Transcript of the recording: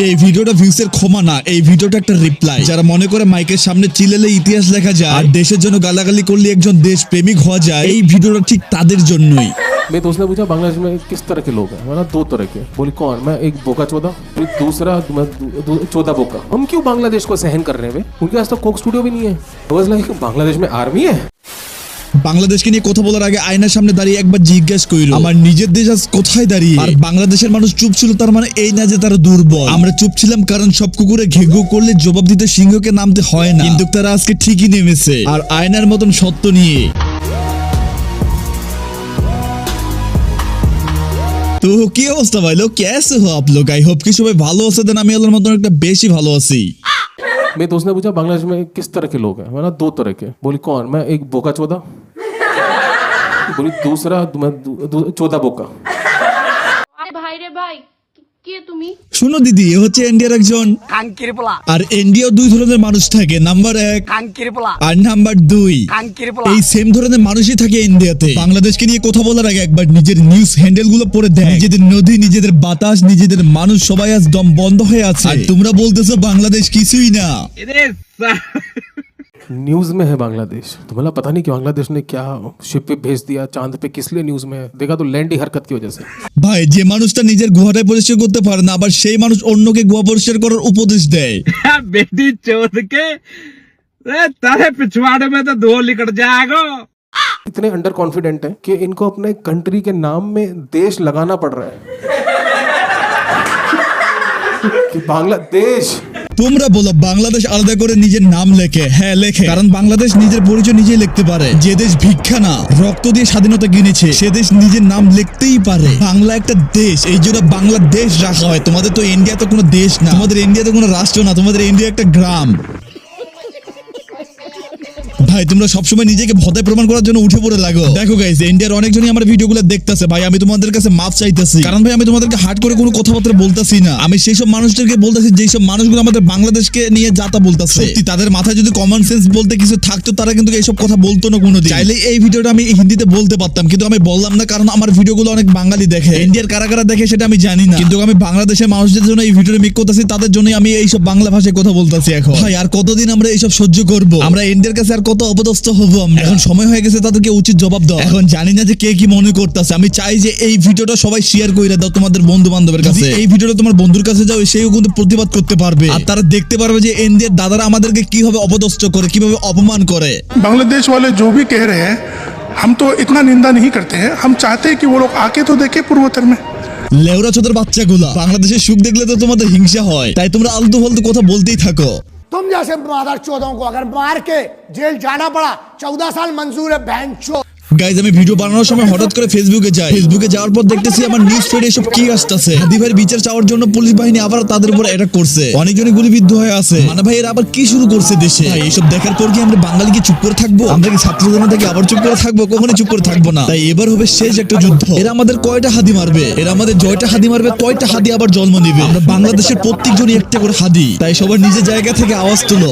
এই ভিডিওটা ভিউসের ক্ষমা না, এই ভিডিওটা একটা রিপ্লাই। যারা মনে করে মাইকের সামনে চিল্লালে ইতিহাস লেখা যায় আর দেশের জন্য গালাগালি করলে একজন দেশ প্রেমিক হওয়া যায়, এই ভিডিওটা ঠিক তাদের জন্যই। मेरे दोस्त ने पूछा बांग्लादेश में किस तरह के लोग हैं। मैंने दो तरह के। बोली कौन? मैं एक बोका चौदह, दूसरा चौदह बोका। हम क्यों बांग्लादेश को सहन कर रहे हैं? उनके पास तो कोक स्टूडियो भी नहीं है। बांग्लादेश में आर्मी है। বাংলাদেশকে নিয়ে কথা বলার আগে আয়নার সামনে দাঁড়িয়ে একবার জিজ্ঞেস করিল, আমার নিজের দেশ আজ কোথায় দাঁড়িয়ে? আর বাংলাদেশের মানুষ চুপ ছিল, তার মানে এই না যে তারা দুর্বল। আমরা চুপ ছিলাম কারণ সব কুকুরে ঘেঘু করলে জবাব দিতে সিংহকে নামতে হয় না, কিন্তু তারা আজকে ঠিকই নেমেছে আর আয়নার মতন সত্য নিয়ে। তো কি অবস্থা ভাই লোক, কেসে হো আপ লোগ? আই হোপ কি সবাই ভালো আছে। দেন আমি আল্লাহর মতন একটা বেশি ভালো আছি। मेरे दोस्त ने पूछा बांग्लादेश में किस तरह के लोग हैं। मैंने दो तरह के। बोली कौन? मैं एक बोका चौदह, बोली दूसरा चौदह बोका। ভাই রে ভাই, কে তুমি? শুনো দিদি, এ হচ্ছে ইন্ডিয়ার একজন কাঙ্কির পোলা। আর ইন্ডিয়াও দুই ধরনের মানুষ থাকে, নাম্বার 1 কাঙ্কির পোলা আর নাম্বার 2। কাঙ্কির পোলা। এই সেম ধরনের মানুষই থাকে ইন্ডিয়াতে। বাংলাদেশকে নিয়ে কথা বলার আগে একবার নিজের নিউজ হ্যান্ডেল গুলো পড়ে দেখ। নিজেদের নদী, নিজেদের বাতাস, নিজেদের মানুষ সবাই আজ দম বন্ধ হয়ে আছে। আর তোমরা বলতেছো বাংলাদেশ কিছুই না। न्यूज में है बांग्लादेश। तो मतलब पता नहीं कि बांग्लादेश ने क्या शिप पे भेज दिया चांद पे, किस लिए न्यूज में है? देखा तो लैंड ही हरकत की वजह से। ভাই, যে মানুষটা নিজের গুহাটাই পরিষ্কার করতে পারে না, আবার সেই মানুষ অন্যকে গুহা পরিষ্কার করার উপদেশ দেয়। बेटी चौथ के तारे पिछवाड़े में तो धो निकल जाएगा। इतने अंडर कॉन्फिडेंट है कि इनको अपने कंट्री के नाम में देश लगाना पड़ रहा है कि बांग्लादेश। তোমরা বলো বাংলাদেশ আলাদা করে নিজের নাম লেখে? হ্যাঁ লেখে, কারণ বাংলাদেশ নিজের পরিচয় নিজেই লিখতে পারে। যে দেশ ভিক্ষা না রক্ত দিয়ে স্বাধীনতা কিনেছে, সে দেশ নিজের নাম লিখতেই পারে। বাংলা একটা দেশ, এই জন্য বাংলাদেশ রাখা হয়। তোমাদের তো ইন্ডিয়া তো কোনো দেশ না, তোমাদের ইন্ডিয়া তো কোনো রাষ্ট্র না, তোমাদের ইন্ডিয়া একটা গ্রাম। ভাই, তোমরা সবসময় নিজেকে ভদ্র প্রমাণ করার জন্য উঠে পড়ে লাগো। দেখো গাইস, ইন্ডিয়ার অনেকজনই আমার ভিডিওগুলো দেখতেছে। ভাই, আমি তোমাদের কাছে মাফ চাইতেছি, কারণ ভাই আমি তোমাদেরকে হার্ড করে কোনো কথাবার্তা বলতাছি না। আমি সেই সব মানুষদেরকে বলতেছি যেই সব মানুষগুলো আমাদের বাংলাদেশকে নিয়ে যাতা বলতেছে। সত্যি তাদের মাথায় যদি কমন সেন্স বলতে কিছু থাকতো, তারা কিন্তু এইসব কথা বলতো না কোনোদিন। চাইলে এই ভিডিওটা আমি হিন্দিতে বলতে পারতাম, কিন্তু আমি বললাম না, কারণ আমার ভিডিওগুলো অনেক বাঙালি দেখে। ইন্ডিয়ার কারা কারা দেখে সেটা আমি জানি না, কিন্তু আমি বাংলাদেশের মানুষদের জন্য এই ভিডিওটা মেক করতেছি, তাদের জন্যই আমি এইসব বাংলা ভাষায় কথা বলতেছি। এখন ভাই, আর কতদিন আমরা এইসব সহ্য করব? আমরা ইন্ডিয়ার কাছে আর কত অপদস্থ হব? এখন সময় হয়ে গেছে তাদেরকে উচিত জবাব দাও। এখন জানি না যে কে কি মনে করতেছে। আমি চাই যে এই ভিডিওটা সবাই শেয়ার করে দাও তোমাদের বন্ধু বান্ধবের কাছে। এই ভিডিওটা তোমার বন্ধুর কাছে যাও, সেও কিন্তু প্রতিবাদ করতে পারবে আর তারা দেখতে পারবে যে ইন্ডিয়ার দাদারা আমাদেরকে কিভাবে অপদস্থ করে, কিভাবে অপমান করে। बांग्लादेश वाले जो भी कह रहे हैं, हम तो इतना निंदा नहीं करते हैं। हम चाहते हैं कि वो लोग आके तो देखे पूर्वोत्तर में। লেউরা চোদার বাচ্চাগুলা, বাংলাদেশের সুখ দেখলে তো তোমাদের হিংসা হয়, তাই তোমরা আলতু ফালতু কথা বলতেই থাকো। तुम जैसे मादर चौधों को अगर मार के जेल जाना पड़ा, 14 साल मंजूर है बहन चो। গাইজ, আমি ভিডিও বানানোর সময় হঠাৎ করে ফেসবুকে যাই। ফেসবুকে যাওয়ার পর দেখতেছি আমার নিউজ ফিডে এসব কি আসতেছে। হাদি ভাইয়ের বিচার চাওয়ার জন্য পুলিশ বাহিনী আবার তাদের উপর অ্যাটাক করছে, অনেকজনই গুলিবিদ্ধ হয়ে আছে। মানে ভাই, এরা আবার কি শুরু করছে দেশে? ভাই, এইসব দেখার পর কি আমরা বাঙালি কি চুপ করে থাকবো? আমরা কি ছাত্র জনতা কি আবার চুপ করে থাকবো? কখনোই চুপ করে থাকবো না। তাই এবার হবে শেষ একটা যুদ্ধ। এরা আমাদের কয়টা হাদি মারবে? এরা আমাদের জয়টা হাদি মারবে, কয়টা হাদি আবার জন্ম নিবে? আমরা বাংলাদেশের প্রত্যেকজনই একটা করে হাদি। তাই সবার নিজের জায়গা থেকে আওয়াজ তুলো।